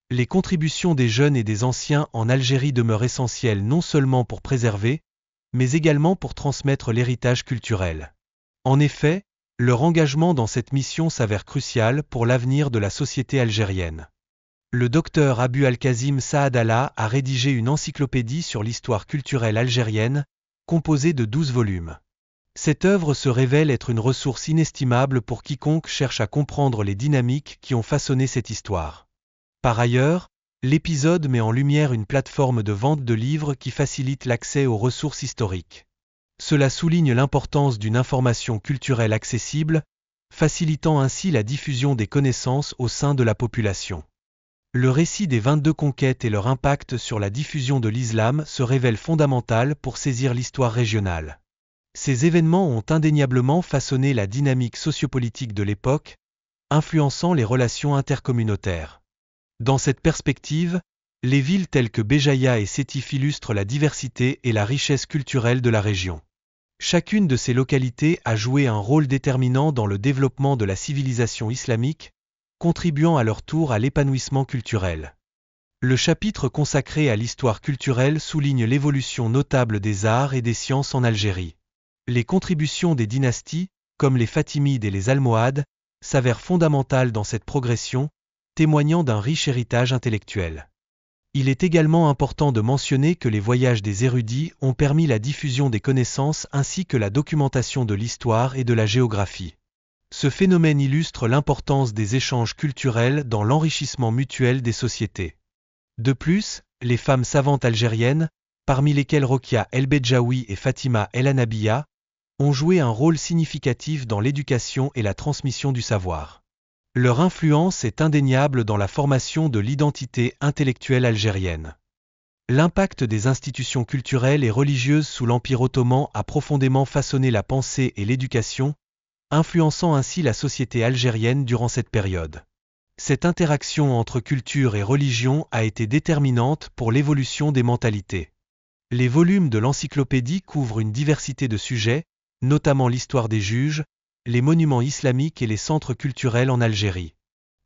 Les contributions des jeunes et des anciens en Algérie demeurent essentielles non seulement pour préserver, mais également pour transmettre l'héritage culturel. En effet, leur engagement dans cette mission s'avère crucial pour l'avenir de la société algérienne. Le docteur Abu Al-Kazim Saadallah a rédigé une encyclopédie sur l'histoire culturelle algérienne, composée de 12 volumes. Cette œuvre se révèle être une ressource inestimable pour quiconque cherche à comprendre les dynamiques qui ont façonné cette histoire. Par ailleurs, l'épisode met en lumière une plateforme de vente de livres qui facilite l'accès aux ressources historiques. Cela souligne l'importance d'une information culturelle accessible, facilitant ainsi la diffusion des connaissances au sein de la population. Le récit des 22 conquêtes et leur impact sur la diffusion de l'islam se révèle fondamental pour saisir l'histoire régionale. Ces événements ont indéniablement façonné la dynamique sociopolitique de l'époque, influençant les relations intercommunautaires. Dans cette perspective, les villes telles que Béjaïa et Sétif illustrent la diversité et la richesse culturelle de la région. Chacune de ces localités a joué un rôle déterminant dans le développement de la civilisation islamique, contribuant à leur tour à l'épanouissement culturel. Le chapitre consacré à l'histoire culturelle souligne l'évolution notable des arts et des sciences en Algérie. Les contributions des dynasties, comme les Fatimides et les Almohades, s'avèrent fondamentales dans cette progression, témoignant d'un riche héritage intellectuel. Il est également important de mentionner que les voyages des érudits ont permis la diffusion des connaissances ainsi que la documentation de l'histoire et de la géographie. Ce phénomène illustre l'importance des échanges culturels dans l'enrichissement mutuel des sociétés. De plus, les femmes savantes algériennes, parmi lesquelles Rokia El Bedjaoui et Fatima El Anabiya, ont joué un rôle significatif dans l'éducation et la transmission du savoir. Leur influence est indéniable dans la formation de l'identité intellectuelle algérienne. L'impact des institutions culturelles et religieuses sous l'Empire ottoman a profondément façonné la pensée et l'éducation, influençant ainsi la société algérienne durant cette période. Cette interaction entre culture et religion a été déterminante pour l'évolution des mentalités. Les volumes de l'encyclopédie couvrent une diversité de sujets, notamment l'histoire des juges, les monuments islamiques et les centres culturels en Algérie.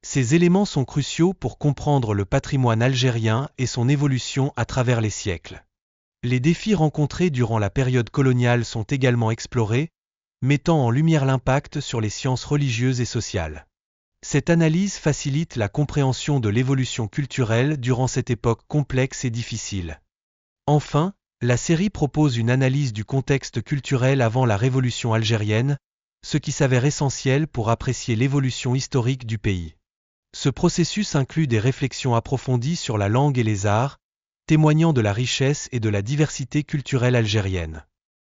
Ces éléments sont cruciaux pour comprendre le patrimoine algérien et son évolution à travers les siècles. Les défis rencontrés durant la période coloniale sont également explorés, mettant en lumière l'impact sur les sciences religieuses et sociales. Cette analyse facilite la compréhension de l'évolution culturelle durant cette époque complexe et difficile. Enfin, la série propose une analyse du contexte culturel avant la révolution algérienne, ce qui s'avère essentiel pour apprécier l'évolution historique du pays. Ce processus inclut des réflexions approfondies sur la langue et les arts, témoignant de la richesse et de la diversité culturelle algérienne.